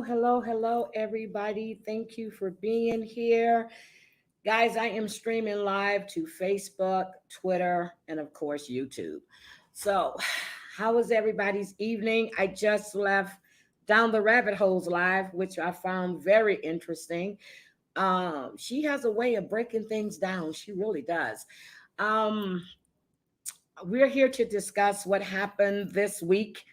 Hello, everybody. Thank you for being here. Guys, I am streaming live to Facebook, Twitter, and of course, YouTube. So, how was everybody's evening? I just left Down the Rabbit Holes live, which I found very interesting. She has a way of breaking things down. She really does. Um, we're here to discuss what happened this week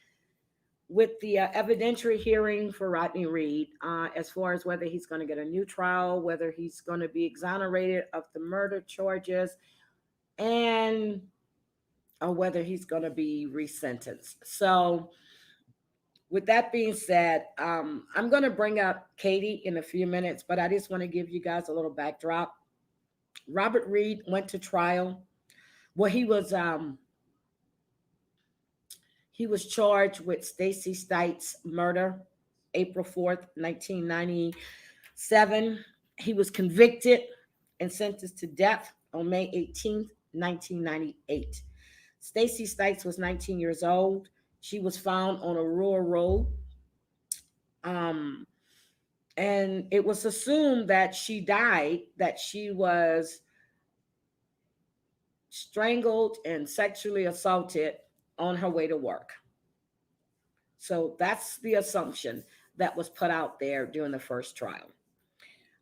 with the evidentiary hearing for Rodney Reed, as far as whether he's going to get a new trial, whether he's going to be exonerated of the murder charges, and or whether he's going to be resentenced. So, with that being said, I'm going to bring up Katie in a few minutes, but I just want to give you guys a little backdrop. Robert Reed went to trial. Well, he was charged with Stacey Stites murder, April 4th, 1997. He was convicted and sentenced to death on May 18th, 1998. Stacey Stites was 19 years old. She was found on a rural road. Um, and it was assumed that she died, that she was strangled and sexually assaulted on her way to work. So that's the assumption that was put out there during the first trial.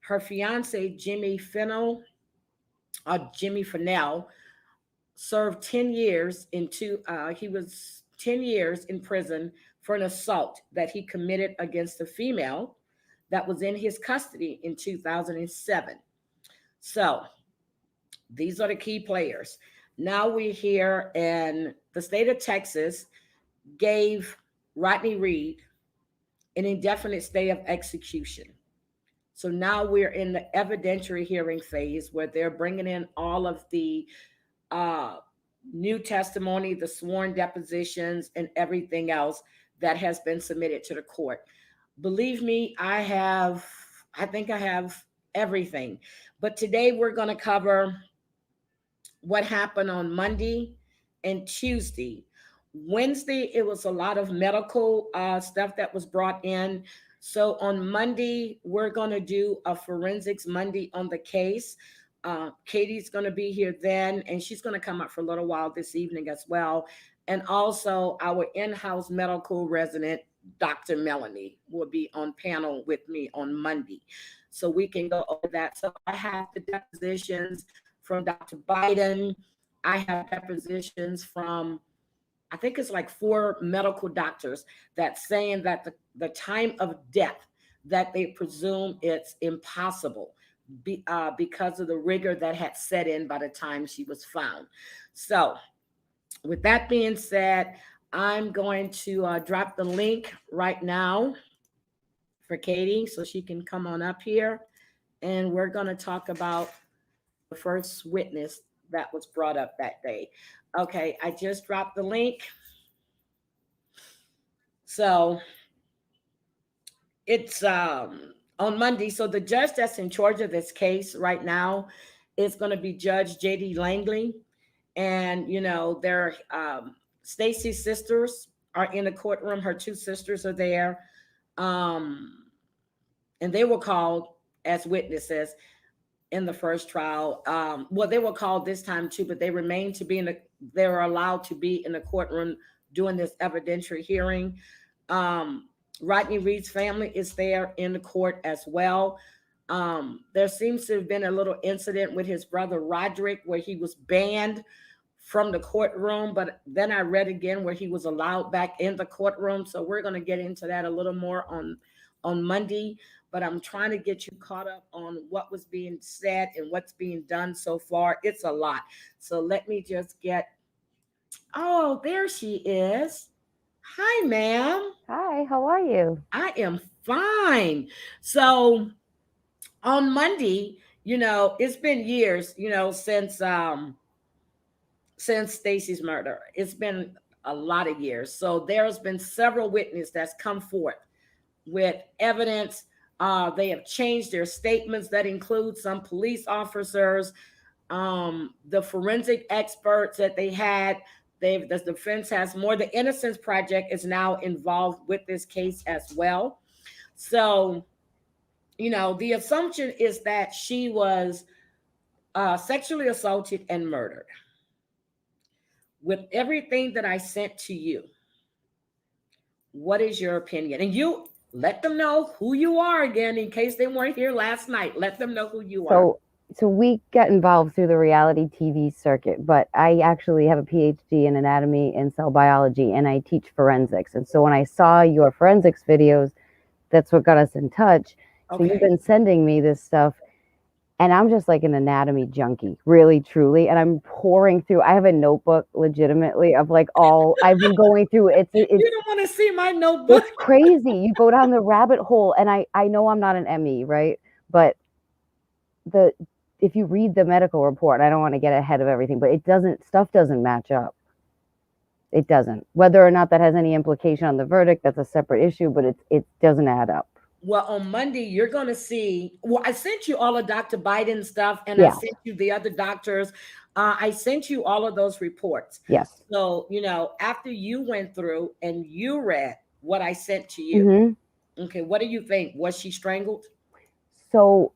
Her fiance, Jimmy Fennell, served 10 years he was 10 years in prison for an assault that he committed against a female that was in his custody in 2007. So these are the key players. Now we're here, and the state of Texas gave Rodney Reed an indefinite stay of execution. So now we're in the evidentiary hearing phase where they're bringing in all of the uh, new testimony, the sworn depositions, and everything else that has been submitted to the court. Believe me, I think I have everything. But today we're going to cover what happened on Monday and Tuesday. Wednesday, it was a lot of medical stuff that was brought in. So on Monday, we're going to do a forensics Monday on the case. Katie's going to be here then, and she's going to come up for a little while this evening as well. And also, our in-house medical resident, Dr. Melanie, will be on panel with me on Monday. So we can go over that. So I have the depositions from Dr. Biden. I have depositions from, I think it's like 4 medical doctors that's saying that the time of death, that they presume it's impossible because of the rigor that had set in by the time she was found. So with that being said, I'm going to drop the link right now for Katie so she can come on up here. And we're going to talk about the first witness that was brought up that day. Okay, I just dropped the link. So it's on Monday. So the judge that's in charge of this case right now is going to be Judge J.D. Langley. And, their Stacey's sisters are in the courtroom. Her 2 sisters are there. And they were called as witnesses in the first trial. Well, they were called this time too, but they remain to be they were allowed to be in the courtroom during this evidentiary hearing. Rodney Reed's family is there in the court as well. There seems to have been a little incident with his brother Roderick where he was banned from the courtroom, but then I read again where he was allowed back in the courtroom. So we're going to get into that a little more on Monday. But I'm trying to get you caught up on what was being said and what's being done so far. It's a lot. So let me just oh, there she is. Hi, ma'am. Hi, how are you? I am fine. So on Monday, it's been years, since Stacey's murder. It's been a lot of years. So there's been several witnesses that's come forth with evidence. They have changed their statements. That includes some police officers, the forensic experts that they had. The defense has more. The Innocence Project is now involved with this case as well. So, the assumption is that she was sexually assaulted and murdered. With everything that I sent to you, what is your opinion? And you let them know who you are again, in case they weren't here last night. Let them know who you are. So we got involved through the reality TV circuit, but I actually have a PhD in anatomy and cell biology, and I teach forensics. And so when I saw your forensics videos, that's what got us in touch. So you've been sending me this stuff, and I'm just like an anatomy junkie, really, truly. And I'm pouring through. I have a notebook, legitimately, of like all I've been going through. It's you don't want to see my notebook. It's crazy. You go down the rabbit hole, and I know I'm not an ME, right? But if you read the medical report, I don't want to get ahead of everything, but stuff doesn't match up. It doesn't. Whether or not that has any implication on the verdict, that's a separate issue, but it doesn't add up. Well, on Monday, you're going to see. Well, I sent you all of Dr. Biden's stuff, and I sent you the other doctors. I sent you all of those reports. Yes. So, after you went through and you read what I sent to you, okay, what do you think? Was she strangled? So,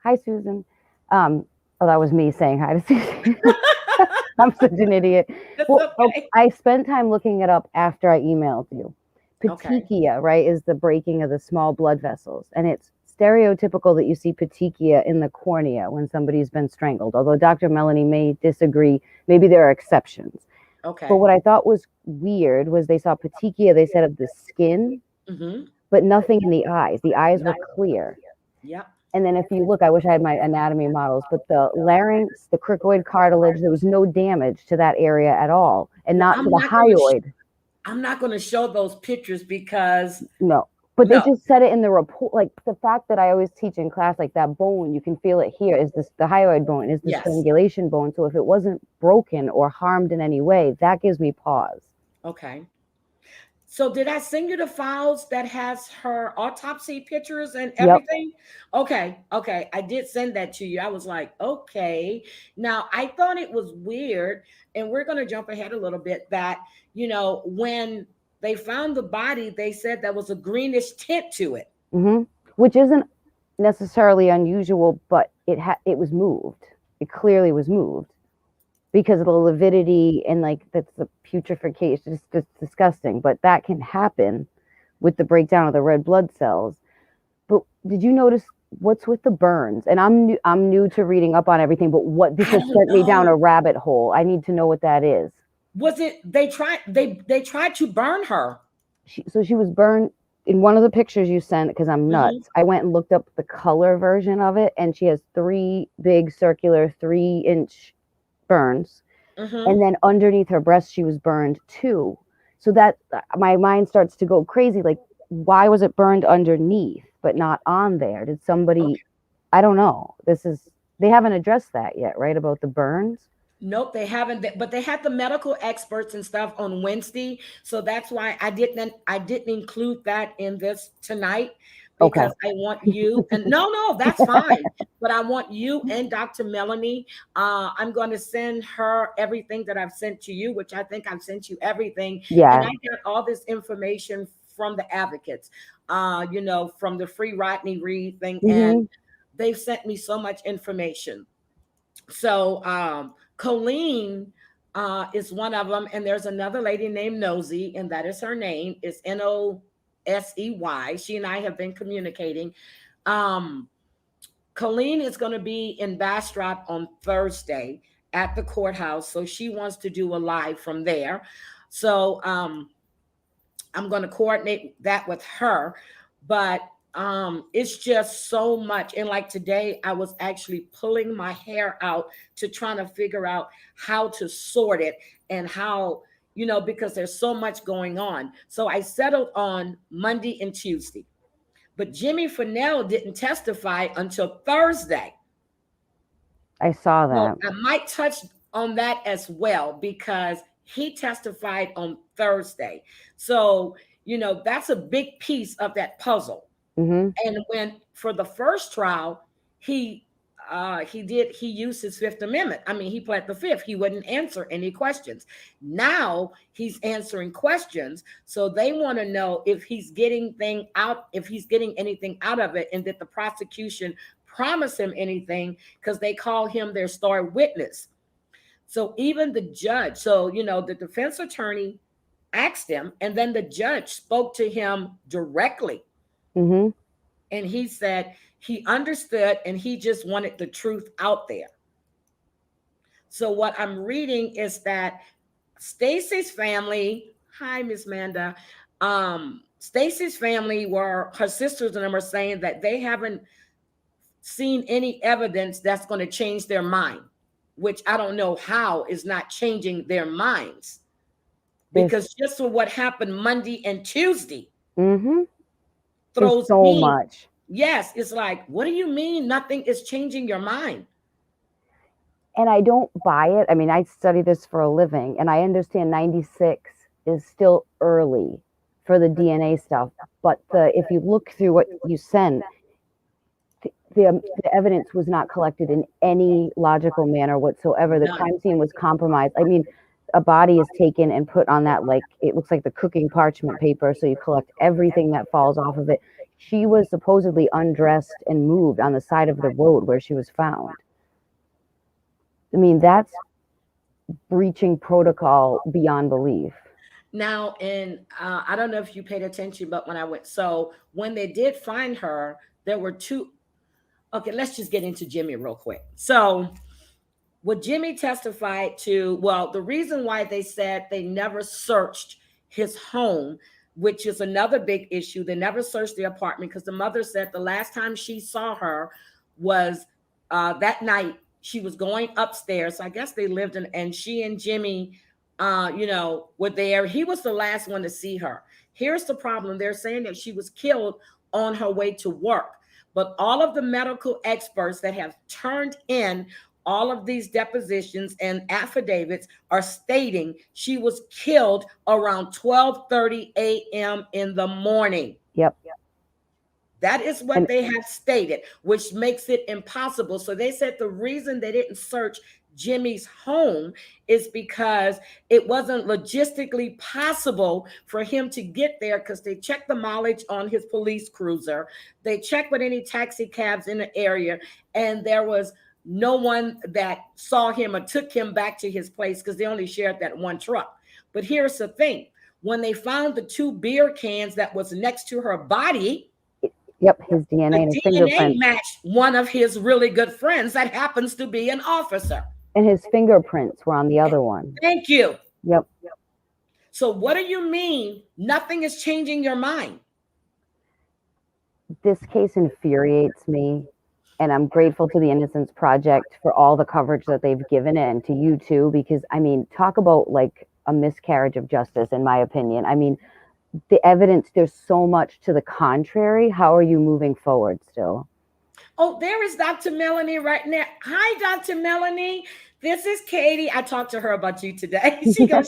hi, Susan. Oh, that was me saying hi to Susan. I'm such an idiot. Well, okay. I spent time looking it up after I emailed you. Petechia, right, is the breaking of the small blood vessels. And it's stereotypical that you see petechia in the cornea when somebody's been strangled. Although Dr. Melanie may disagree. Maybe there are exceptions. Okay. But what I thought was weird was they saw petechia, they said, of the skin, but nothing in the eyes. The eyes were clear. Yeah. And then if you look, I wish I had my anatomy models, but the larynx, the cricoid cartilage, there was no damage to that area at all, and not to the hyoid. I'm not going to show those pictures because... No, but they just said it in the report. Like the fact that I always teach in class, like that bone, you can feel it here, is the hyoid bone, is the strangulation bone. So if it wasn't broken or harmed in any way, that gives me pause. Okay. So did I send you the files that has her autopsy pictures and everything? Yep. Okay. I did send that to you. I was like, okay. Now, I thought it was weird, and we're going to jump ahead a little bit, that, when they found the body, they said there was a greenish tint to it. Which isn't necessarily unusual, but it was moved. It clearly was moved. Because of the lividity and that's the putrefaction. It's just disgusting. But that can happen with the breakdown of the red blood cells. But did you notice what's with the burns? And I'm new to reading up on everything, but this has sent me down a rabbit hole. I need to know what that is. Was it they tried to burn her? So she was burned in one of the pictures you sent, because I'm nuts. I went and looked up the color version of it, and she has 3 big circular 3-inch burns, and then underneath her breast she was burned too. So that my mind starts to go crazy. Like, why was it burned underneath but not on there? Did somebody? I don't know. They haven't addressed that yet, right? About the burns. Nope, they haven't. But they had the medical experts and stuff on Wednesday, so that's why I didn't include that in this tonight. Because I want you, and no, that's fine. But I want you and Dr. Melanie. I'm going to send her everything that I've sent to you, which I think I've sent you everything. Yeah. And I got all this information from the advocates, from the free Rodney Reed thing. And they've sent me so much information. So Colleen is one of them. And there's another lady named Nosy, and that is her name. It's Nosey. She and I have been communicating. Colleen is going to be in Bastrop on Thursday at the courthouse. So she wants to do a live from there. So I'm going to coordinate that with her. But it's just so much. And like today, I was actually pulling my hair out to trying to figure out how to sort it and how, because there's so much going on. So I settled on Monday and Tuesday. But Jimmy Fennell didn't testify until Thursday. I saw that. So I might touch on that as well, because he testified on Thursday. So, that's a big piece of that puzzle. And when for the first trial, he he used his Fifth Amendment. I mean, he pled the Fifth. He wouldn't answer any questions. Now he's answering questions. So they want to know if he's getting anything out of it, and did the prosecution promise him anything, because they call him their star witness. So even the judge, the defense attorney asked him, and then the judge spoke to him directly. Mm-hmm. And he said he understood, and he just wanted the truth out there. So what I'm reading is that Stacey's family, hi, Miss Manda, Stacey's family, her sisters and them are saying that they haven't seen any evidence that's going to change their mind, which I don't know how is not changing their minds. Because just for what happened Monday and Tuesday, mm-hmm. throws so me much. Yes, it's like, what do you mean nothing is changing your mind? And I don't buy it. I mean, I study this for a living, and I understand 96 is still early for the DNA stuff. But if you look through what you sent, the evidence was not collected in any logical manner whatsoever. The crime scene was compromised. I mean, a body is taken and put on that, like, it looks like the cooking parchment paper. So you collect everything that falls off of it. She was supposedly undressed and moved on the side of the road where she was found. I mean, that's breaching protocol beyond belief. Now, and I don't know if you paid attention, but when they did find her, there were two. Okay, let's just get into Jimmy real quick. So what Jimmy testified to, well, the reason why they said they never searched his home, which is another big issue. They never searched the apartment because the mother said the last time she saw her was that night. She was going upstairs. So I guess they lived and she and Jimmy, were there. He was the last one to see her. Here's the problem. They're saying that she was killed on her way to work. But all of the medical experts that have turned in all of these depositions and affidavits are stating she was killed around 12:30 a.m. in the morning. Yep. That is what they have stated, which makes it impossible. So they said the reason they didn't search Jimmy's home is because it wasn't logistically possible for him to get there, because they checked the mileage on his police cruiser. They checked with any taxi cabs in the area, and there was no one that saw him or took him back to his place because they only shared that one truck. But here's the thing. When they found the 2 beer cans that was next to her body, yep, his DNA and his fingerprints matched one of his really good friends that happens to be an officer. And his fingerprints were on the other one. Thank you. Yep. So what do you mean nothing is changing your mind? This case infuriates me. And I'm grateful to the Innocence Project for all the coverage that they've given it, and to you too, because I mean, talk about like a miscarriage of justice, in my opinion. I mean, the evidence, there's so much to the contrary. How are you moving forward still? Oh, there is Dr. Melanie right now. Hi, Dr. Melanie. This is Katie. I talked to her about you today. She saw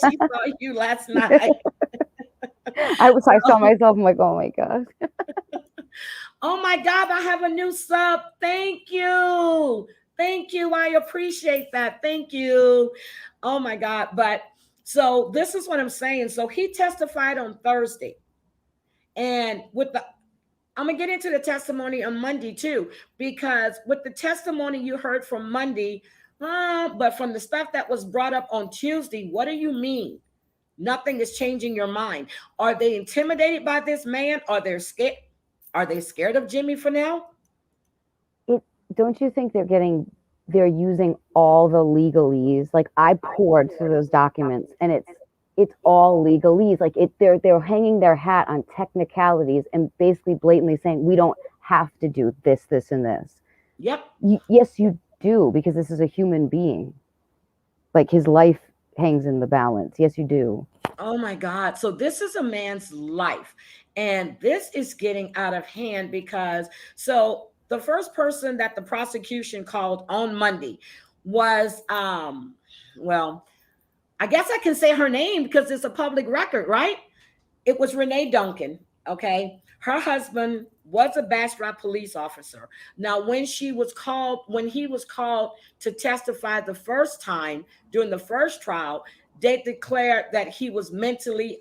you last night. I saw myself. I'm like, oh my God. Oh my God, I have a new sub. Thank you. Thank you. I appreciate that. Thank you. Oh my God. But so this is what I'm saying. So he testified on Thursday. And I'm going to get into the testimony on Monday too, because with the testimony you heard from Monday, but from the stuff that was brought up on Tuesday, what do you mean? Nothing is changing your mind. Are they intimidated by this man? Are they scared? Are they scared of Jimmy Fennell? Don't you think they're using all the legalese? Like, I poured through those documents, and it's all legalese. Like, they're hanging their hat on technicalities and basically blatantly saying we don't have to do this, this, and this. Yep. Yes, you do, because this is a human being. Like, his life hangs in the balance. Yes, you do. Oh my God. So this is a man's life. And this is getting out of hand because the first person that the prosecution called on Monday was, well, I guess I can say her name because it's a public record, right? It was Renee Duncan. Okay. Her husband was a Bastrop police officer. Now, when he was called to testify the first time during the first trial, they declared that he was mentally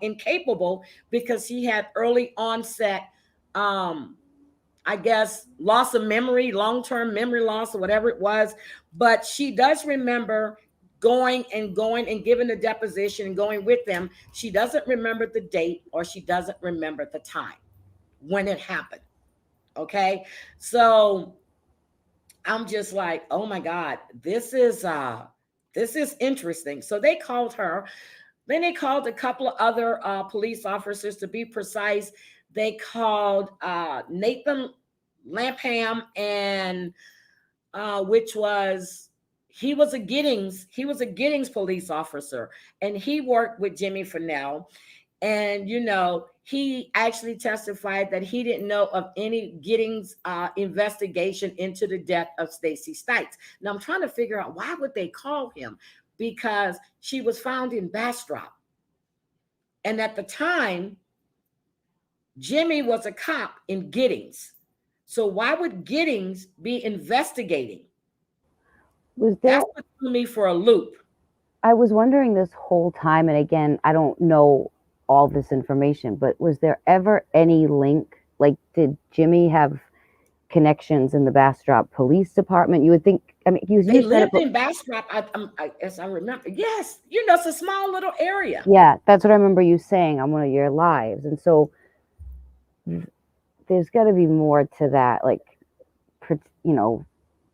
incapable because he had early onset, I guess, loss of memory, long-term memory loss, or whatever it was. But she does remember going and giving the deposition and going with them. She doesn't remember the date, or she doesn't remember the time when it happened. Okay. So I'm just like, oh my God, this is interesting. So they called her. Then they called a couple of other police officers. To be precise, they called Nathan Lampham, and which was he was a Giddings police officer, and he worked with Jimmy Fennell. And he actually testified that he didn't know of any Giddings investigation into the death of Stacey Stites. Now I'm trying to figure out, why would they call him? Because she was found in Bastrop, and at the time Jimmy was a cop in Giddings. So why would Giddings be investigating? That's what threw me for a loop. I was wondering this whole time, and again, I don't know all this information, but was there ever any link? Like, did Jimmy have connections in the Bastrop Police Department? You would think. I mean, they lived in Bastrop. As I remember, yes, it's a small little area. Yeah, that's what I remember you saying on one of your lives, and so there's got to be more to that, like,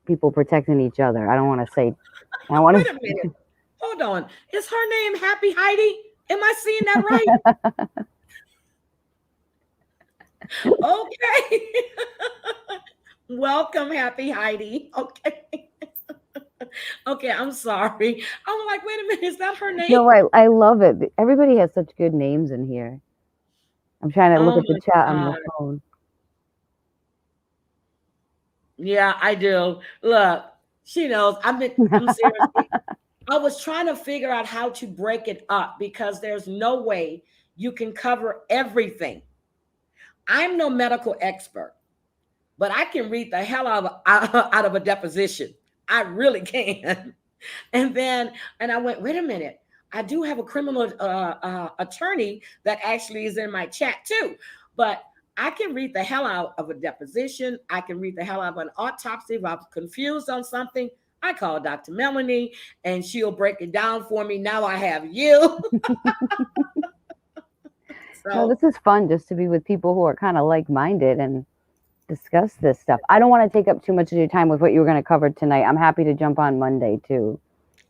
people protecting each other. I don't want to say. I want to. Wait a minute. Hold on. Is her name Happy Heidi? Am I seeing that right? Okay. Welcome, Happy Heidi. Okay. Okay, I'm sorry. I'm like, wait a minute, is that her name? No, I love it. Everybody has such good names in here. I'm trying to look at the chat on my phone. Yeah, I do. Look, she knows. I'm seriously. I was trying to figure out how to break it up, because there's no way you can cover everything. I'm no medical expert, but I can read the hell out of a deposition. I really can. And I went, wait a minute. I do have a criminal attorney that actually is in my chat too, but I can read the hell out of a deposition. I can read the hell out of an autopsy. If I'm confused on something, I call Dr. Melanie and she'll break it down for me. Now I have you. No, this is fun, just to be with people who are kind of like-minded and discuss this stuff. I don't want to take up too much of your time with what you were going to cover tonight. I'm happy to jump on Monday too.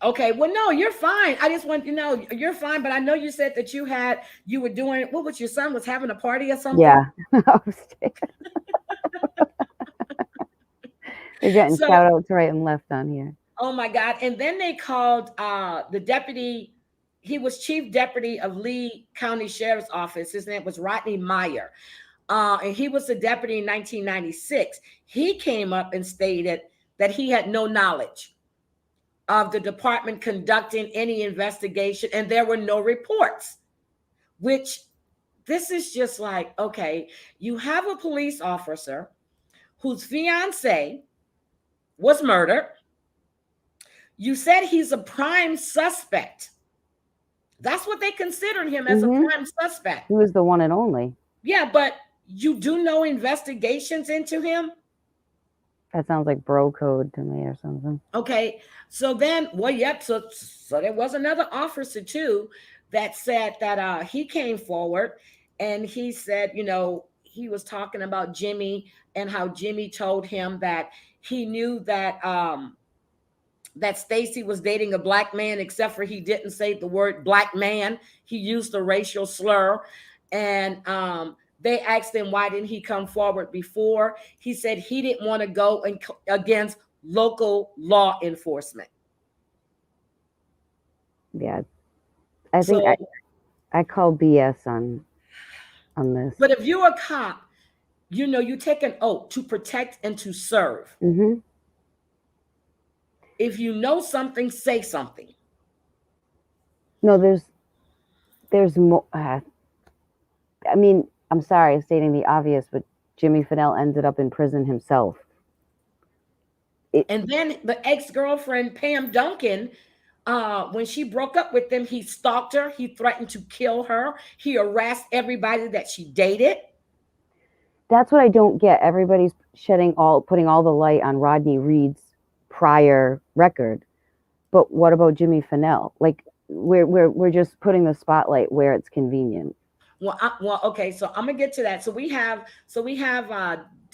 Okay, well, no, you're fine. I just want you to know you're fine. But I know you said that you were doing, what was your son was having a party or something? Yeah. They're getting shout outs right and left on here. Oh my God. And then they called the deputy. He was chief deputy of Lee County Sheriff's Office. His name was Rodney Meyer. And he was the deputy in 1996. He came up and stated that he had no knowledge of the department conducting any investigation, and there were no reports, which this is just like, okay, you have a police officer whose fiance was murdered. You said he's a prime suspect. That's what they considered him, as a prime suspect. He was the one and only. Yeah, but you do no investigations into him? That sounds like bro code to me or something. Okay. So then, well, yep. So there was another officer too that said that he came forward and he said, he was talking about Jimmy and how Jimmy told him that he knew that that Stacey was dating a black man, except for he didn't say the word black man. He used a racial slur. And they asked him, why didn't he come forward before? He said he didn't want to go against local law enforcement. Yeah. I think I call BS on this. But if you're a cop, you take an oath to protect and to serve. Mm-hmm. If you know something, say something. No, there's more. I mean, I'm sorry, stating the obvious, but Jimmy Fennell ended up in prison himself. And then the ex-girlfriend, Pam Duncan, when she broke up with him, he stalked her. He threatened to kill her. He harassed everybody that she dated. That's what I don't get. Everybody's putting all the light on Rodney Reed's prior record. But what about Jimmy Fennell? Like, we're just putting the spotlight where it's convenient. Well, okay. So I'm gonna get to that. So we have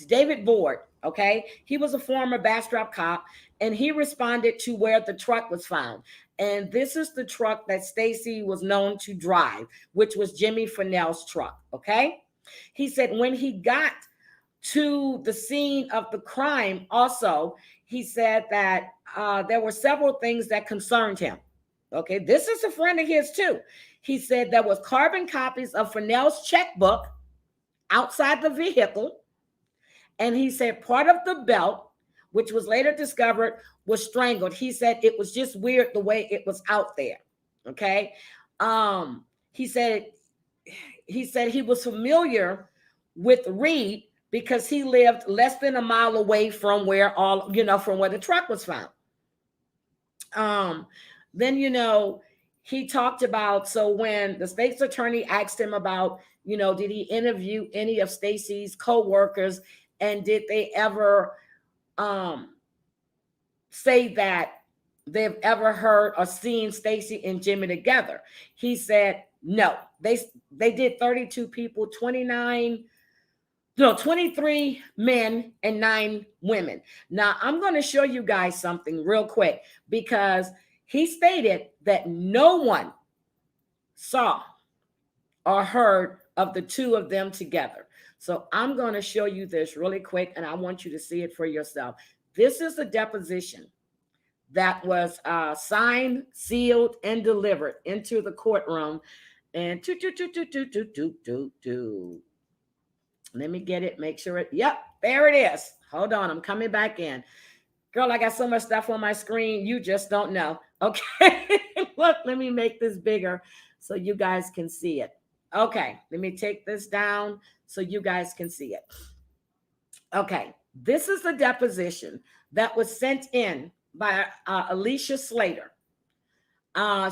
David Board. Okay, he was a former Bastrop cop, and he responded to where the truck was found. And this is the truck that Stacey was known to drive, which was Jimmy Fennell's truck. Okay, he said when he got to the scene of the crime, also he said that there were several things that concerned him. Okay, this is a friend of his too. He said there was carbon copies of Fennell's checkbook outside the vehicle. And he said part of the belt, which was later discovered, was strangled. He said it was just weird the way it was out there. Okay. He said he was familiar with Reed because he lived less than a mile away from where from where the truck was found. Then, he talked about, so when the state's attorney asked him about, did he interview any of Stacey's co-workers, and did they ever say that they've ever heard or seen Stacey and Jimmy together? He said no. They did 32 people, 23 men and 9 women. Now, I'm going to show you guys something real quick, because he stated that no one saw or heard of the two of them together. So I'm going to show you this really quick, and I want you to see it for yourself. This is a deposition that was signed, sealed, and delivered into the courtroom. And let me get it, make sure it, yep, there it is. Hold on, I'm coming back in. Girl, I got so much stuff on my screen, you just don't know. Okay, look, let me make this bigger so you guys can see it. Okay, let me take this down so you guys can see it. Okay, this is the deposition that was sent in by Alicia Slater.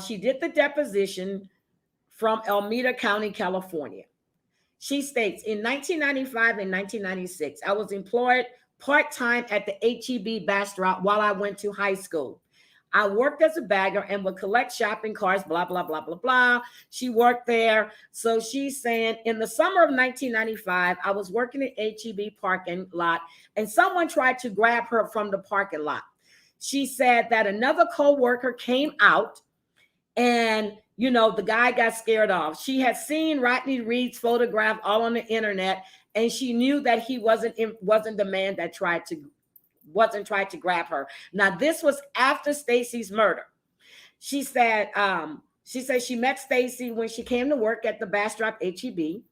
She did the deposition from Alameda County, California. She states, in 1995 and 1996, I was employed part-time at the HEB Bastrop while I went to high school. I worked as a bagger and would collect shopping carts, blah, blah, blah, blah, blah. She worked there. So she's saying in the summer of 1995, I was working at HEB parking lot, and someone tried to grab her from the parking lot. She said that another co-worker came out, and the guy got scared off. She had seen Rodney Reed's photograph all on the internet, and she knew that he wasn't the man that tried to grab her. Now, this was after Stacey's murder. She said she met Stacey when she came to work at the Bastrop HEB.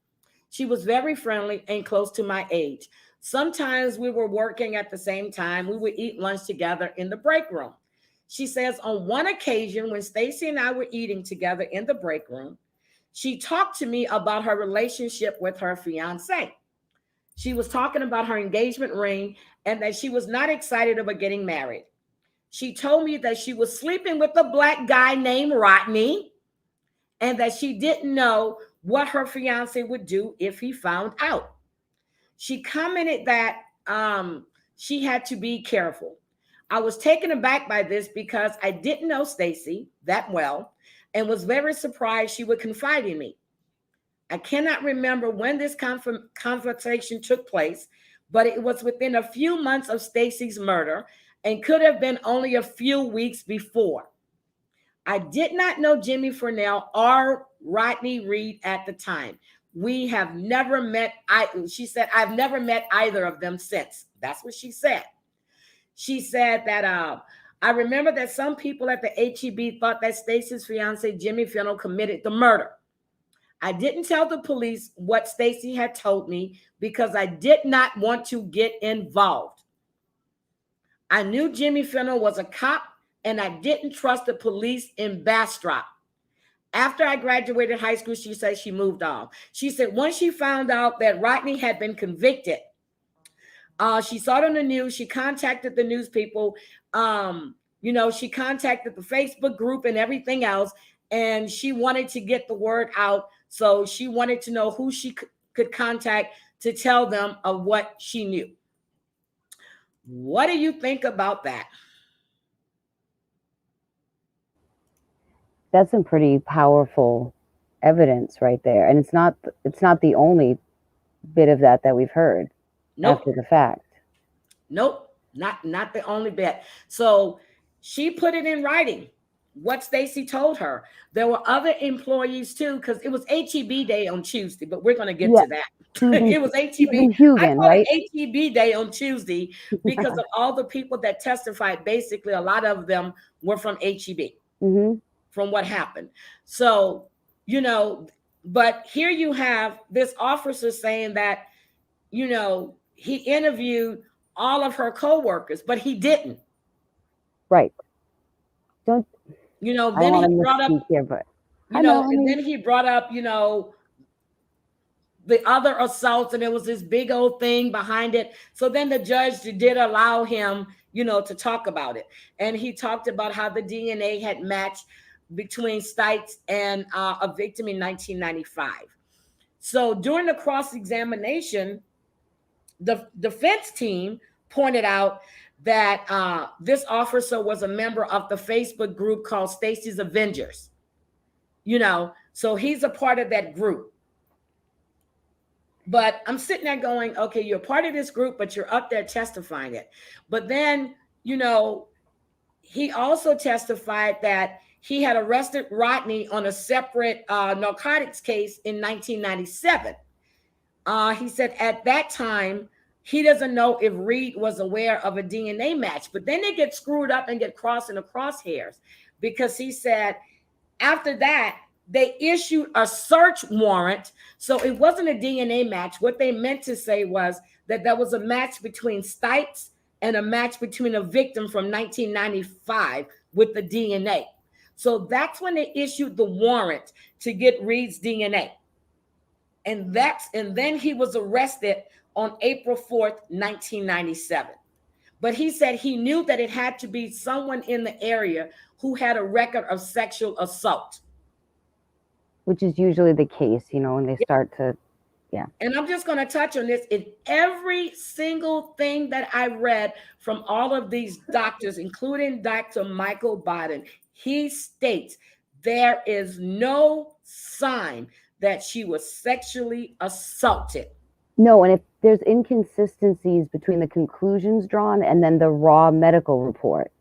She was very friendly and close to my age. Sometimes we were working at the same time. We would eat lunch together in the break room. She says on one occasion when Stacey and I were eating together in the break room, she talked to me about her relationship with her fiance. She was talking about her engagement ring and that she was not excited about getting married. She told me that she was sleeping with a black guy named Rodney, and that she didn't know what her fiance would do if he found out. She commented that she had to be careful. I was taken aback by this because I didn't know Stacey that well and was very surprised she would confide in me. I cannot remember when this conversation took place, but it was within a few months of Stacey's murder and could have been only a few weeks before. I did not know Jimmy Fennell or Rodney Reed at the time. We have never met. She said, I've never met either of them since. That's what she said. She said that I remember that some people at the HEB thought that Stacey's fiance, Jimmy Fennell, committed the murder. I didn't tell the police what Stacey had told me because I did not want to get involved. I knew Jimmy Fennell was a cop, and I didn't trust the police in Bastrop. After I graduated high school, she said she moved on. She said once she found out that Rodney had been convicted, she saw it on the news. She contacted the news people. She contacted the Facebook group and everything else, and she wanted to get the word out. So she wanted to know who she could contact to tell them of what she knew. What do you think about that? That's some pretty powerful evidence right there, and it's not the only bit of that we've heard. Nope. After the fact. Nope, not the only bit. So she put it in writing what Stacey told her. There were other employees too, because it was HEB day on Tuesday, but we're going to get to that. It was HEB. I call it HEB day on Tuesday because of all the people that testified. Basically, a lot of them were from HEB, from what happened. So, but here you have this officer saying that, he interviewed all of her co-workers, but he didn't. Right. Then he brought up, then he brought up, the other assaults, and there was this big old thing behind it. So then the judge did allow him, to talk about it. And he talked about how the DNA had matched between Stites and a victim in 1995. So during the cross-examination, the defense team pointed out that this officer was a member of the Facebook group called Stacey's Avengers. So he's a part of that group. But I'm sitting there going, okay, you're part of this group, but you're up there testifying it. But then, he also testified that he had arrested Rodney on a separate narcotics case in 1997. He said at that time, he doesn't know if Reed was aware of a DNA match, but then they get screwed up and get crossed in the crosshairs, because he said after that, they issued a search warrant. So it wasn't a DNA match. What they meant to say was that there was a match between Stites and a match between a victim from 1995 with the DNA. So that's when they issued the warrant to get Reed's DNA. And then he was arrested on April 4th, 1997. But he said he knew that it had to be someone in the area who had a record of sexual assault. Which is usually the case, when they start to, yeah. And I'm just going to touch on this. In every single thing that I read from all of these doctors, including Dr. Michael Biden, he states there is no sign that she was sexually assaulted. No, and if there's inconsistencies between the conclusions drawn and then the raw medical report.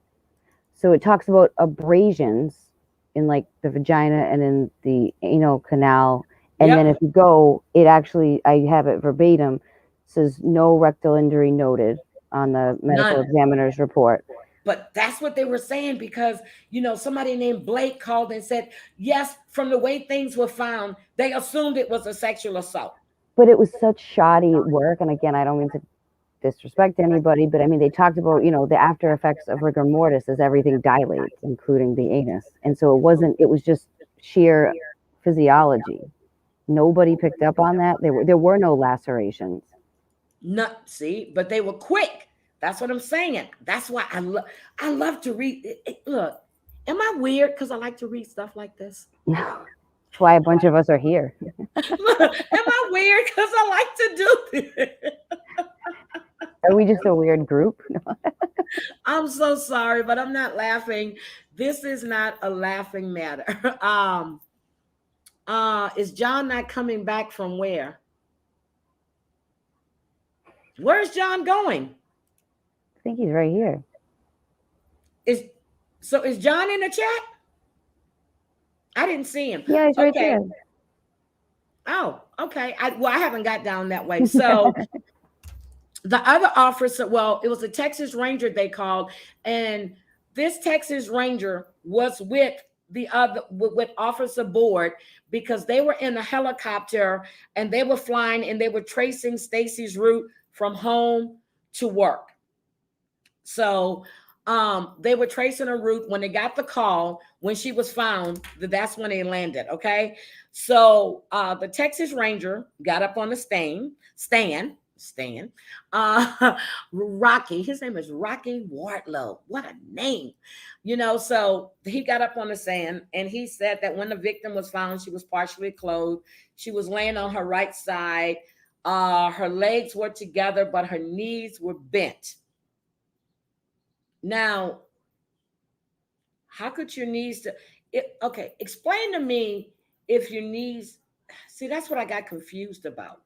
So it talks about abrasions in like the vagina and in the anal canal. And then if you go, it actually, I have it verbatim, says no rectal injury noted on the medical examiner's report. But that's what they were saying because, somebody named Blake called and said, yes, from the way things were found, they assumed it was a sexual assault. But it was such shoddy work. And again, I don't mean to disrespect anybody, but I mean, they talked about, the after effects of rigor mortis as everything dilates, including the anus. And so it was just sheer physiology. Nobody picked up on that. There were no lacerations. But they were quick. That's what I'm saying. That's why I love to read. Look, am I weird because I like to read stuff like this? No. That's why a bunch of us are here. Look, am I weird because I like to do this? Are we just a weird group? I'm so sorry, but I'm not laughing. This is not a laughing matter. Is John not coming back from where? Where's John going? I think he's right here. Is John in the chat? I didn't see him. Yeah, he's right there. Oh, okay. I haven't got down that way. So the other officer, it was a Texas Ranger they called, and this Texas Ranger was with with Officer Board because they were in a helicopter and they were flying and they were tracing Stacey's route from home to work. So They were tracing a route. When they got the call, when she was found, that's when they landed. Okay. So the Texas Ranger got up on the stand. Rocky, his name is Rocky Wardlow. What a name. So he got up on the stand and he said that when the victim was found, she was partially clothed. She was laying on her right side. Her legs were together, but her knees were bent. Now, how could your knees okay, explain to me if your knees, see, that's what I got confused about.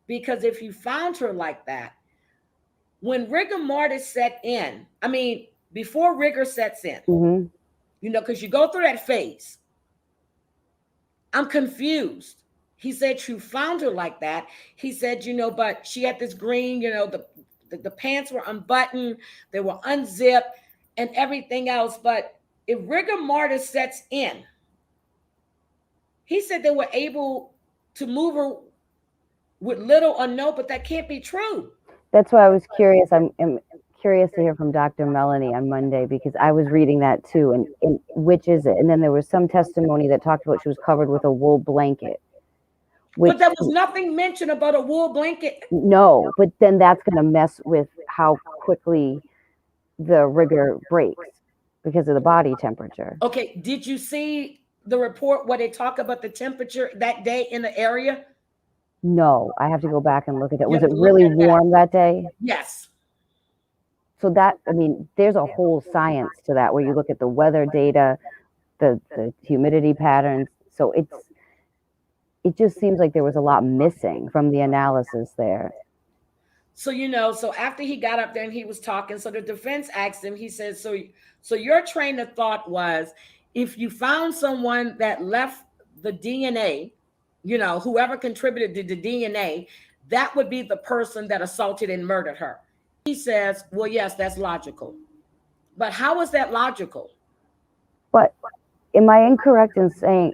Because if you found her like that, when rigor mortis set in, I mean, before rigor sets in, because you go through that phase, I'm confused. He said you found her like that. He said, but she had this green, the pants were unbuttoned, they were unzipped and everything else. But if rigor mortis sets in, he said they were able to move her with little or no, but that can't be true. That's why I was curious. I'm curious to hear from Dr. Melanie on Monday, because I was reading that too. And which is it? And then there was some testimony that talked about she was covered with a wool blanket. But there was nothing mentioned about a wool blanket. No, but then that's going to mess with how quickly the rigor breaks because of the body temperature. Okay, did you see the report where they talk about the temperature that day in the area? No, I have to go back and look at that. Was it really warm that day? Yes. So that, I mean, there's a whole science to that where you look at the weather data, the humidity patterns. So it just seems like there was a lot missing from the analysis there. So, so after he got up there and he was talking, so the defense asked him, he said, so your train of thought was, if you found someone that left the DNA, whoever contributed to the DNA, that would be the person that assaulted and murdered her. He says, well, yes, that's logical. But how is that logical? But am I incorrect in saying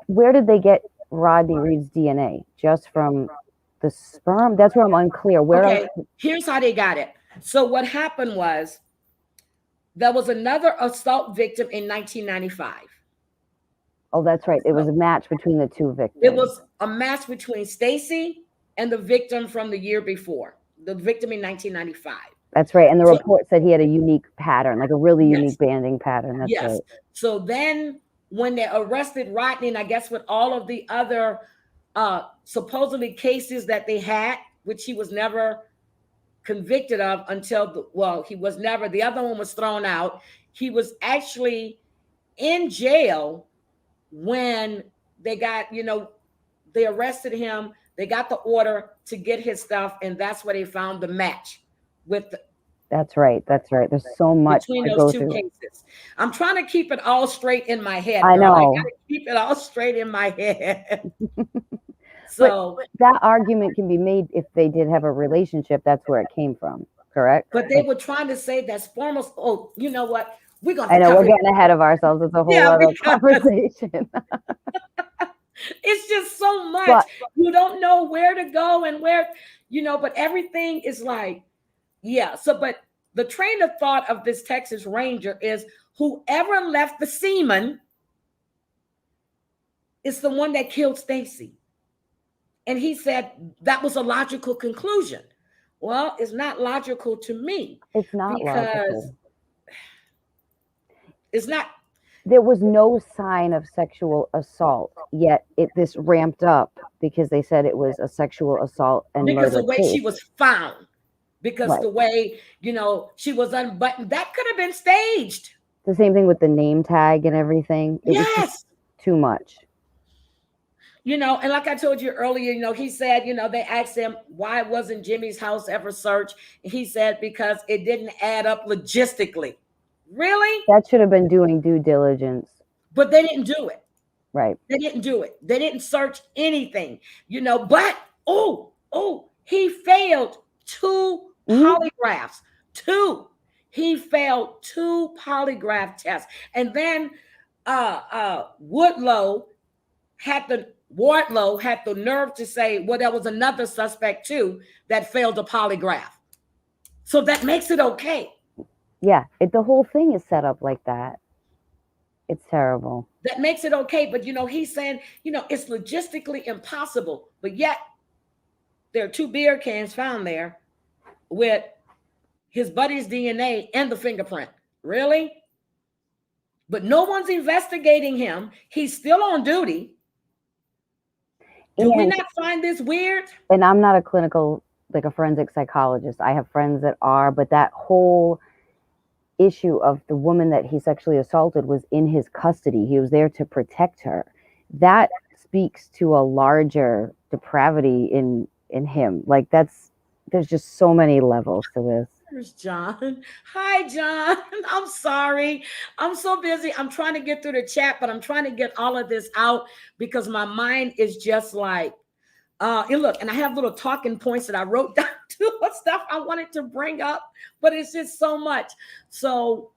where did they get Rodney Reed's DNA? Just from the sperm? That's where I'm unclear. Here's how they got it. So what happened was there was another assault victim in 1995. Oh, that's right. It was a match between the two victims. It was a match between Stacey and the victim from the year before, the victim in 1995. That's right. And the report said he had a unique pattern, like a really unique banding pattern. That's right. So then when they arrested Rodney, and I guess with all of the other supposedly cases that they had, which he was never convicted of until, the other one was thrown out. He was actually in jail when they got, they arrested him. They got the order to get his stuff, and that's where they found the match with the, That's right. There's so much between to those go two through. cases. I'm trying to keep it all straight in my head. I know. I gotta keep it all straight in my head. So but that argument can be made if they did have a relationship. That's where it came from, correct? But they were trying to say that's formal. Oh, you know what? We're gonna. I know we're getting ahead of ourselves. It's a whole other conversation. It's just so much. You don't know where to go and where, but everything is like, yeah. So, but the train of thought of this Texas Ranger is whoever left the semen is the one that killed Stacey. And he said that was a logical conclusion. Well, it's not logical to me. It's not logical. It's not. There was no sign of sexual assault, yet this ramped up because they said it was a sexual assault and because murder the way case. she was found, because the way, she was unbuttoned, that could have been staged. The same thing with the name tag and everything. It was just too much. And like I told you earlier, he said, they asked him, why wasn't Jimmy's house ever searched? And he said, because it didn't add up logistically. Really? That should have been doing due diligence. But they didn't do it. Right. They didn't do it. They didn't search anything, but, he failed 2 polygraphs. 2. He failed 2 polygraph tests. And then Wardlow had the nerve to say, well, there was another suspect too that failed a polygraph. So that makes it okay. Yeah, the whole thing is set up like that. It's terrible. That makes it okay. But, he's saying, it's logistically impossible. But yet there are 2 beer cans found there with his buddy's DNA and the fingerprint. Really? But no one's investigating him. He's still on duty. Do we not find this weird? And I'm not a clinical, like a forensic psychologist. I have friends that are, but that whole issue of the woman that he sexually assaulted was in his custody. He was there to protect her. That speaks to a larger depravity in him. Like there's just so many levels to this. There's John. Hi, John. I'm sorry. I'm so busy. I'm trying to get through the chat, but I'm trying to get all of this out because my mind is just like, and look, and I have little talking points that I wrote down too, stuff I wanted to bring up, but it's just so much. So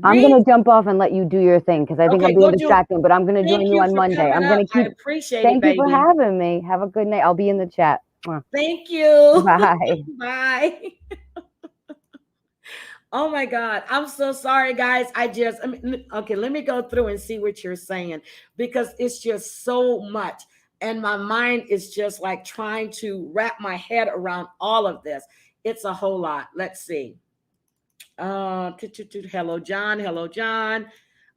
I'm going to jump off and let you do your thing because I think I'm being distracting, but I'm going to join you on Monday. I'm going to keep. I appreciate it. Thank you for having me. Have a good night. I'll be in the chat. Thank you. Bye. Bye. Oh my God. I'm so sorry, guys. Okay, let me go through and see what you're saying because it's just so much. And my mind is just like trying to wrap my head around all of this. It's a whole lot. Let's see. Hello, John. Hello, John.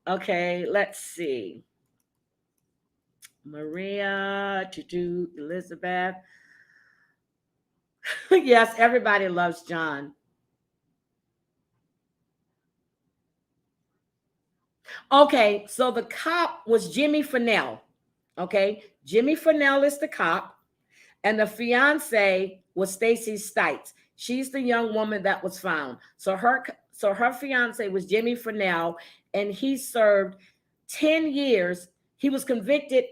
Okay, let's see. Maria, Elizabeth. Yes, everybody loves John. Okay, so the cop was Jimmy Fennell. Okay, Jimmy Fennell is the cop, and the fiance was Stacey Stites. She's the young woman that was found. So her fiance was Jimmy Fennell, and he served 10 years. He was convicted,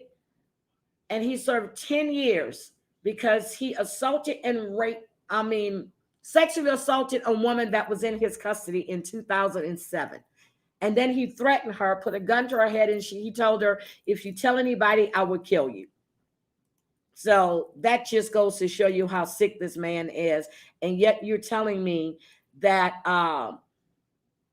and he served 10 years because he assaulted and raped. Sexually assaulted a woman that was in his custody in 2007. And then he threatened her, put a gun to her head, and he told her, if you tell anybody, I will kill you. So that just goes to show you how sick this man is. And yet you're telling me that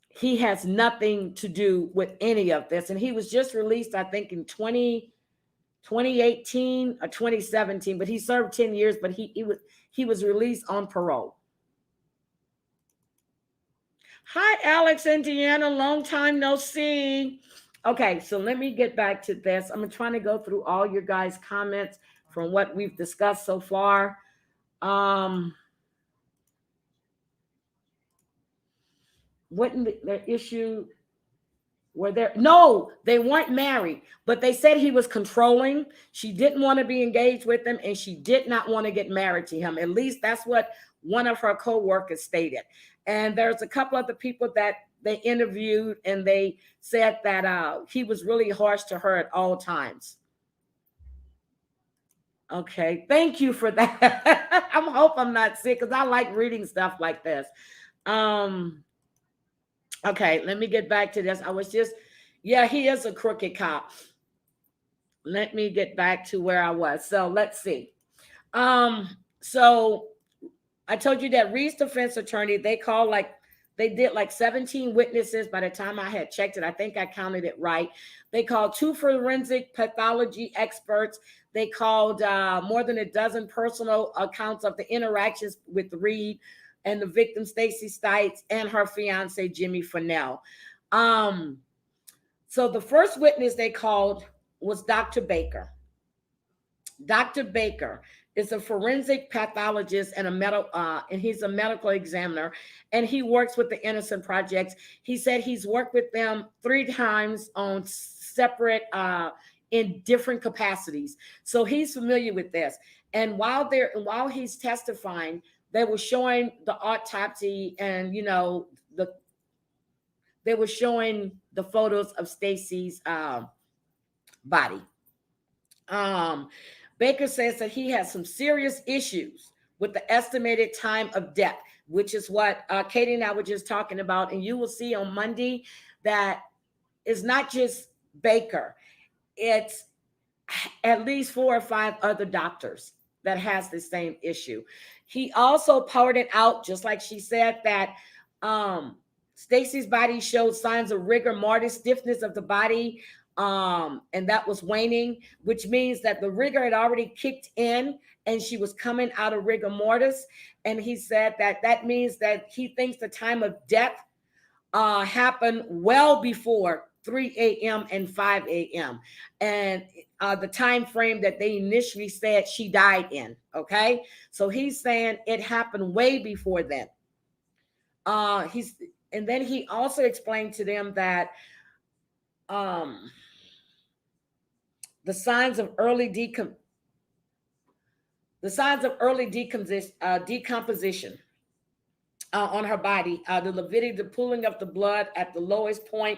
he has nothing to do with any of this. And he was just released, I think, in 2018 or 2017, but he served 10 years, but he was released on parole. Hi, Alex and Deanna. Long time no see. Okay, so let me get back to this. I'm trying to go through all your guys' comments from what we've discussed so far. What the issue were there? No, they weren't married, but they said he was controlling. She didn't want to be engaged with him, and she did not want to get married to him. At least that's what one of her co-workers stated. And there's a couple other people that they interviewed, and they said that he was really harsh to her at all times. Okay, thank you for that. I hope I'm not sick because I like reading stuff like this. Okay, let me get back to this. He is a crooked cop. Let me get back to where I was. So let's see. So I told you that Reed's defense attorney, they did like 17 witnesses by the time I had checked it. I think I counted it right. They called 2 forensic pathology experts. They called more than a dozen personal accounts of the interactions with Reed and the victim, Stacey Stites, and her fiance, Jimmy Fennell. So the first witness they called was Dr. Baker. Dr. Baker is a forensic pathologist and and he's a medical examiner, and he works with the Innocence Project. He said he's worked with them 3 times on separate, in different capacities. So he's familiar with this. And while he's testifying, they were showing the autopsy, and they were showing the photos of Stacey's body. Baker says that he has some serious issues with the estimated time of death, which is what Katie and I were just talking about. And you will see on Monday that it's not just Baker. It's at least 4 or 5 other doctors that has the same issue. He also pointed out, just like she said, that Stacey's body showed signs of rigor mortis, stiffness of the body, and that was waning, which means that the rigor had already kicked in and she was coming out of rigor mortis. And he said that means that he thinks the time of death happened well before 3 a.m. and 5 a.m. and the time frame that they initially said she died in. Okay, so he's saying it happened way before then. And then he also explained to them that the signs of early decomposition on her body, the lividity, the pooling of the blood at the lowest point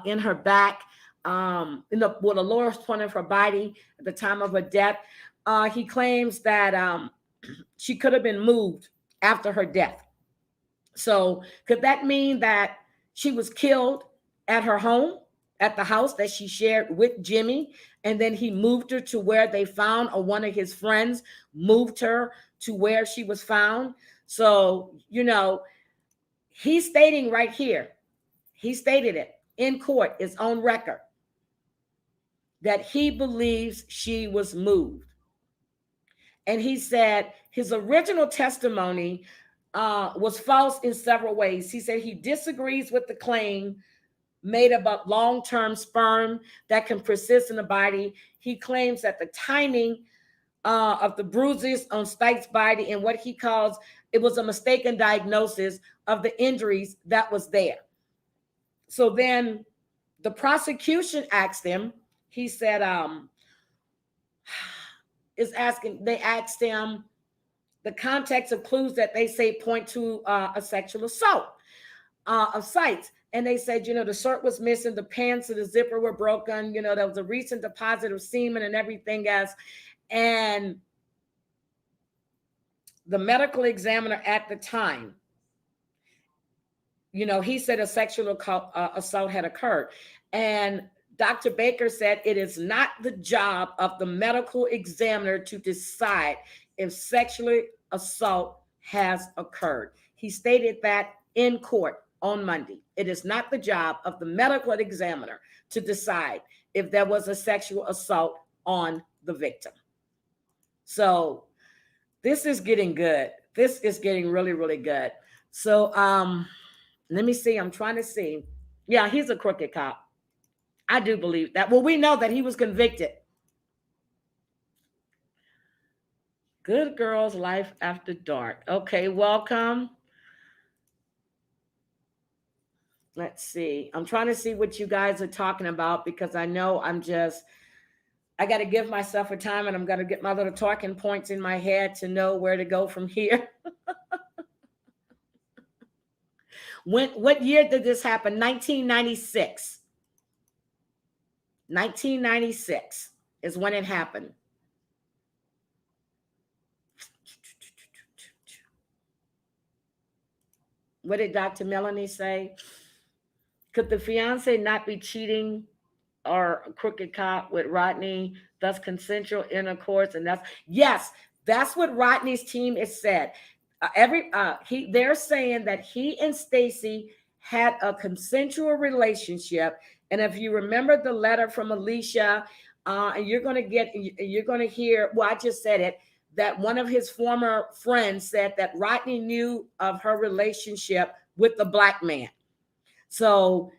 in her back, the lowest point of her body at the time of her death. He claims that she could have been moved after her death. So could that mean that she was killed at her home, at the house that she shared with Jimmy, and then he moved her to where they found, or one of his friends moved her to where she was found? So, he's stating right here, he stated it in court, his own record, that he believes she was moved. And he said his original testimony was false in several ways. He said he disagrees with the claim made about long-term sperm that can persist in the body. He claims that the timing of the bruises on Stites' body and what he calls it was a mistaken diagnosis of the injuries that was there. So then the prosecution asked him, he said, they asked him the context of clues that they say point to a sexual assault of Stites. And they said, the shirt was missing, the pants and the zipper were broken, there was a recent deposit of semen and everything else. And the medical examiner at the time, he said a sexual assault had occurred. And Dr. Baker said it is not the job of the medical examiner to decide if sexual assault has occurred. He stated that in court on Monday. It is not the job of the medical examiner to decide if there was a sexual assault on the victim. So this is getting good. This is getting really, really good. So let me see. I'm trying to see. Yeah, he's a crooked cop. I do believe that. Well, we know that he was convicted. Good Girls Life After Dark. Okay, welcome. Let's see. I'm trying to see what you guys are talking about because I know I got to give myself a time and I'm going to get my little talking points in my head to know where to go from here. What year did this happen? 1996. 1996 is when it happened. What did Dr. Melanie say? Could the fiance not be cheating or a crooked cop with Rodney, thus consensual intercourse? And yes, that's what Rodney's team has said. They're saying that he and Stacey had a consensual relationship. And if you remember the letter from Alicia, and you're going to hear, well, I just said it, that one of his former friends said that Rodney knew of her relationship with the black man. So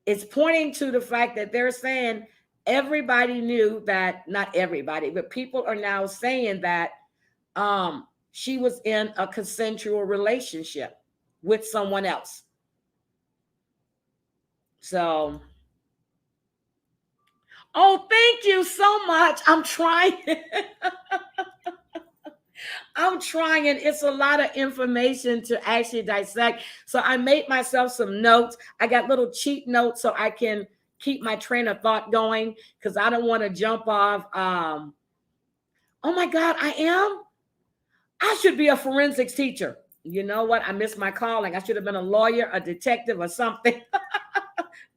it's pointing to the fact that they're saying everybody knew that, not everybody, but people are now saying that she was in a consensual relationship with someone else. So, oh, thank you so much. I'm trying. It's a lot of information to actually dissect. So I made myself some notes. I got little cheat notes so I can keep my train of thought going because I don't want to jump off. Oh my God, I should be a forensics teacher. You know what? I missed my calling. I should have been a lawyer, a detective, or something.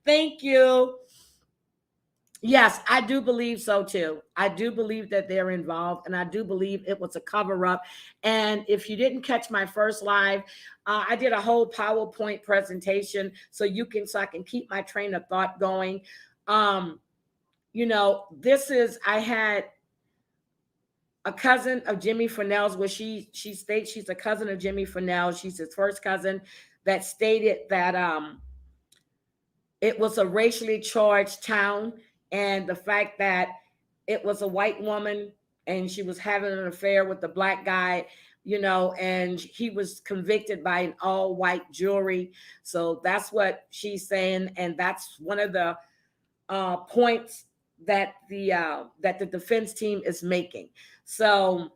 Thank you. Yes, I do believe so too. I do believe that they're involved, and I do believe it was a cover up. And if you didn't catch my first live, I did a whole PowerPoint presentation so I can keep my train of thought going. Um, I had a cousin of Jimmy Fennell's where she states she's a cousin of Jimmy Fennell. She's his first cousin that stated that it was a racially charged town, and the fact that it was a white woman and she was having an affair with the black guy, and he was convicted by an all white jury. So that's what she's saying, and that's one of the points that the defense team is making. So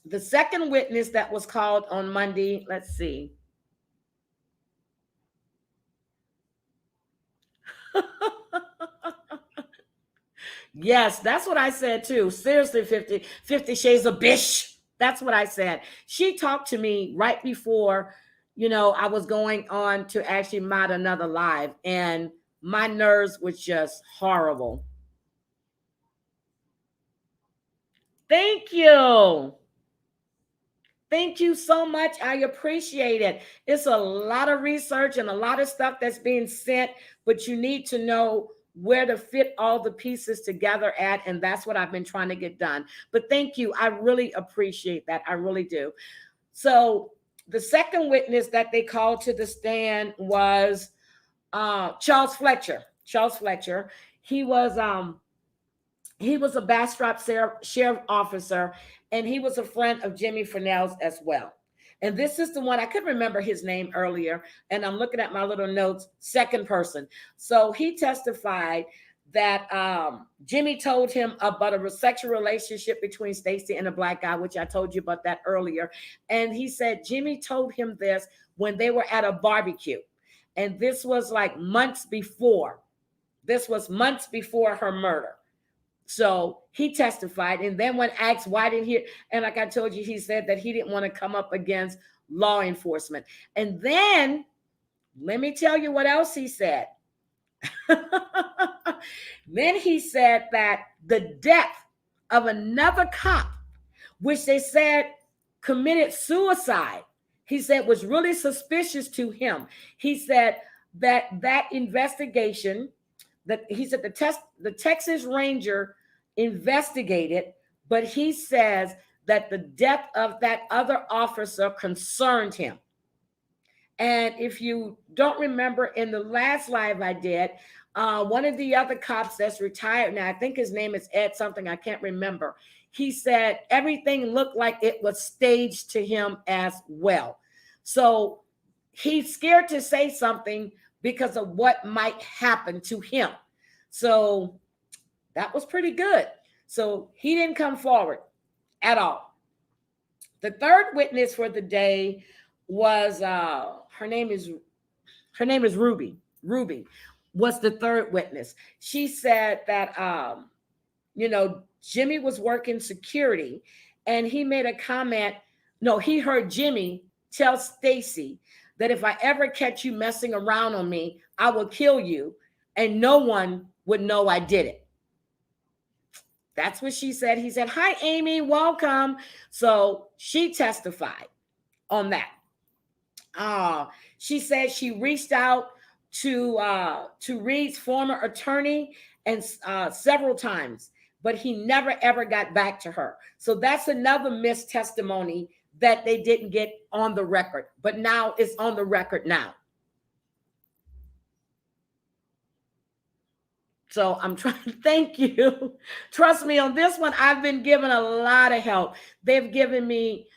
the second witness that was called on Monday, let's see. Yes, that's what I said too. Seriously, 50 Shades of Bish. That's what I said. She talked to me right before, I was going on to actually mod another live, and my nerves was just horrible. Thank you. Thank you so much. I appreciate it. It's a lot of research and a lot of stuff that's being sent, but you need to know where to fit all the pieces together at. And that's what I've been trying to get done. But thank you. I really appreciate that. I really do. So the second witness that they called to the stand was Charles Fletcher. Charles Fletcher. He was a Bastrop sheriff officer, and he was a friend of Jimmy Fennell's as well. And this is the one, I couldn't remember his name earlier, and I'm looking at my little notes, second person. So he testified that Jimmy told him about a sexual relationship between Stacey and a black guy, which I told you about that earlier. And he said Jimmy told him this when they were at a barbecue. And this was like months before. This was months before her murder. So he testified, and then when asked why didn't he, and like I told you, he said that he didn't want to come up against law enforcement. And then let me tell you what else he said. Then he said that the death of another cop, which they said committed suicide, he said was really suspicious to him. He said that investigation, that he said the Texas Ranger investigated, but he says that the death of that other officer concerned him. And if you don't remember, in the last live I did, one of the other cops that's retired now, I think his name is Ed something, I can't remember. He said everything looked like it was staged to him as well. So he's scared to say something because of what might happen to him. So that was pretty good. So he didn't come forward at all. The third witness for the day was her name is Ruby. Ruby was the third witness. She said that Jimmy was working security, and he made a comment. No, he heard Jimmy tell Stacey that if I ever catch you messing around on me, I will kill you, and no one would know I did it. That's what she said. He said, "Hi, Amy, welcome." So she testified on that. She said she reached out to Reed's former attorney and several times, but he never ever got back to her. So that's another missed testimony that they didn't get on the record, but now it's on the record now. So I'm trying to thank you. Trust me, on this one, I've been given a lot of help. They've given me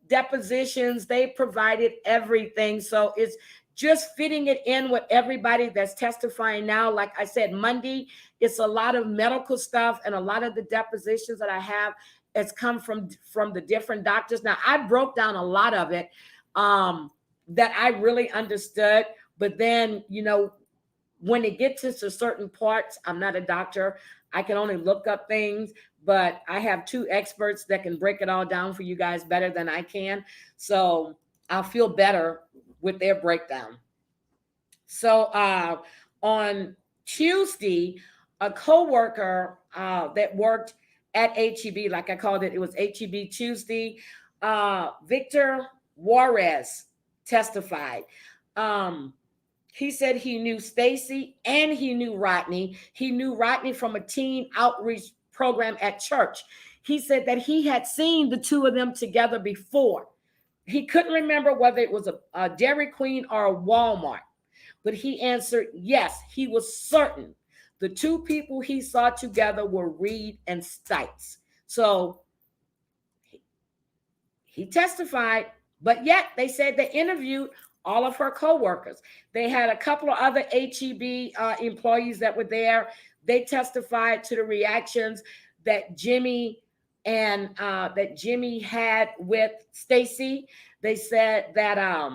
depositions. They provided everything. So it's just fitting it in with everybody that's testifying now. Like I said, Monday, it's a lot of medical stuff, and a lot of the depositions that I have has come from the different doctors. Now, I broke down a lot of it that I really understood, but then, when it gets into certain parts, I'm not a doctor. I can only look up things, but I have two experts that can break it all down for you guys better than I can. So I'll feel better with their breakdown. So on Tuesday, a co-worker that worked at HEB, like I called it, it was HEB Tuesday. Victor Juarez testified. He said he knew Stacey and he knew Rodney. He knew Rodney from a teen outreach program at church. He said that he had seen the two of them together before. He couldn't remember whether it was a Dairy Queen or a Walmart, but he answered yes, he was certain the two people he saw together were Reed and Stites. So he testified, but yet they said they interviewed all of her co-workers. They had a couple of other HEB employees that were there. They testified to the reactions that Jimmy had with Stacey. They said that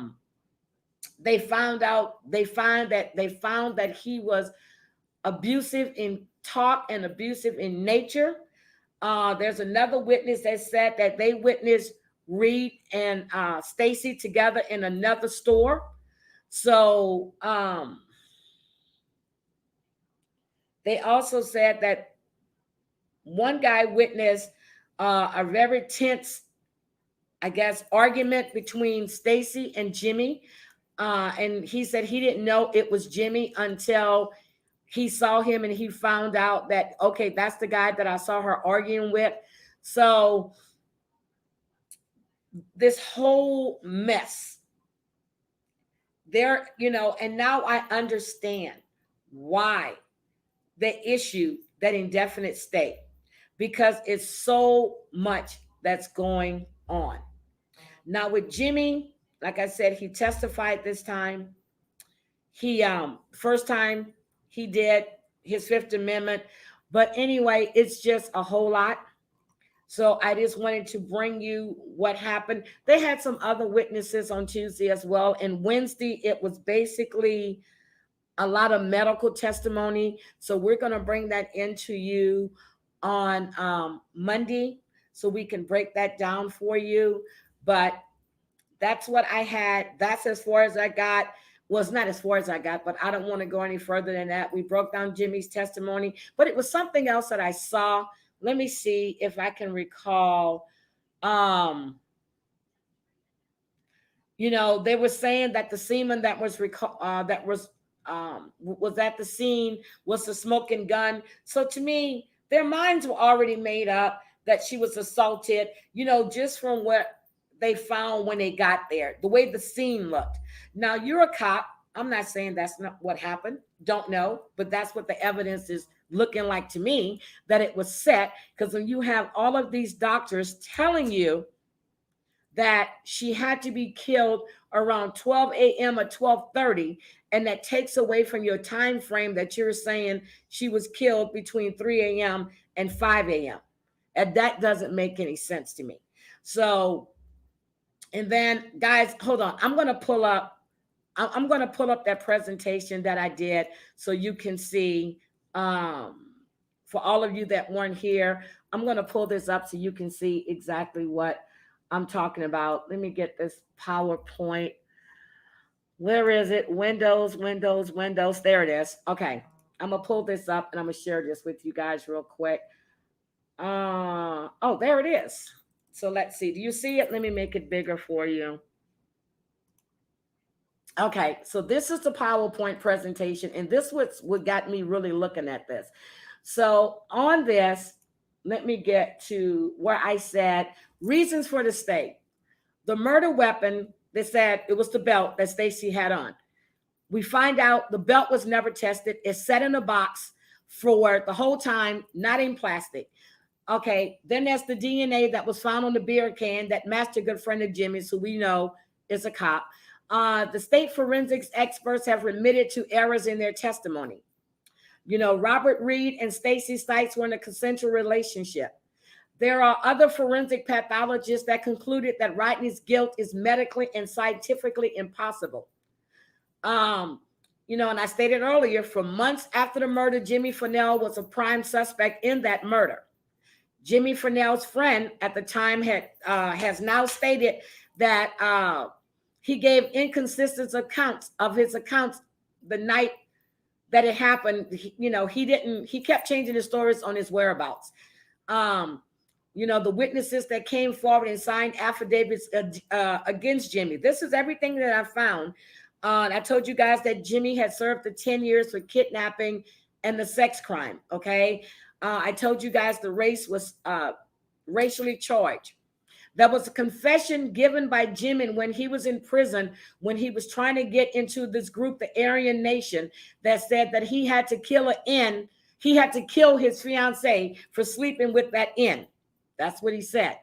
they found that he was abusive in talk and abusive in nature. There's another witness that said that they witnessed Reed and Stacey together in another store. So they also said that one guy witnessed a very tense, I guess, argument between Stacey and Jimmy. And he said he didn't know it was Jimmy until he saw him and he found out that, okay, that's the guy that I saw her arguing with. So this whole mess there, and now I understand why they issued that indefinite stay, because it's so much that's going on. Now with Jimmy, like I said, he testified this time. He first time he did his Fifth Amendment, but anyway, it's just a whole lot. So I just wanted to bring you what happened. They had some other witnesses on Tuesday as well. And Wednesday, it was basically a lot of medical testimony. So we're going to bring that into you on Monday so we can break that down for you. But that's what I had. That's as far as I got. Well, it's not as far as I got, but I don't want to go any further than that. We broke down Jimmy's testimony, but it was something else that I saw. Let me see if I can recall. They were saying that the semen that was at the scene was the smoking gun. So to me, their minds were already made up that she was assaulted, just from what they found when they got there, the way the scene looked. Now, you're a cop. I'm not saying that's not what happened. Don't know, but that's what the evidence is looking like to me, that it was set. Because when you have all of these doctors telling you that she had to be killed around 12 a.m. or 12:30, and that takes away from your time frame that you're saying she was killed between 3 a.m. and 5 a.m. And that doesn't make any sense to me. So, and then guys, hold on. I'm going to pull up that presentation that I did so you can see, for all of you that weren't here, I'm going to pull this up so you can see exactly what I'm talking about. Let me get this PowerPoint. Where is it? Windows. There it is. Okay. I'm going to pull this up and I'm going to share this with you guys real quick. Oh, there it is. So let's see. Do you see it? Let me make it bigger for you. Okay, so this is the PowerPoint presentation, and this was what got me really looking at this. So on this, let me get to where I said reasons for the stay. The murder weapon, they said it was the belt that Stacey had on. We find out the belt was never tested. It's set in a box for the whole time, not in plastic. Okay, then there's the DNA that was found on the beer can that matched a good friend of Jimmy's, who we know is a cop. The state forensics experts have admitted to errors in their testimony. Robert Reed and Stacey Stites were in a consensual relationship. There are other forensic pathologists that concluded that Rodney's guilt is medically and scientifically impossible. And I stated earlier, for months after the murder, Jimmy Fennell was a prime suspect in that murder. Jimmy Fennell's friend at the time has now stated that he gave inconsistent accounts of his accounts the night that it happened. He kept changing his stories on his whereabouts. The witnesses that came forward and signed affidavits against Jimmy. This is everything that I found. I told you guys that Jimmy had served the 10 years for kidnapping and the sex crime. Okay. I told you guys the race was racially charged. There was a confession given by Jimmy when he was in prison, when he was trying to get into this group, the Aryan Nation, that said that he had to kill he had to kill his fiancée for sleeping with that N. That's what he said.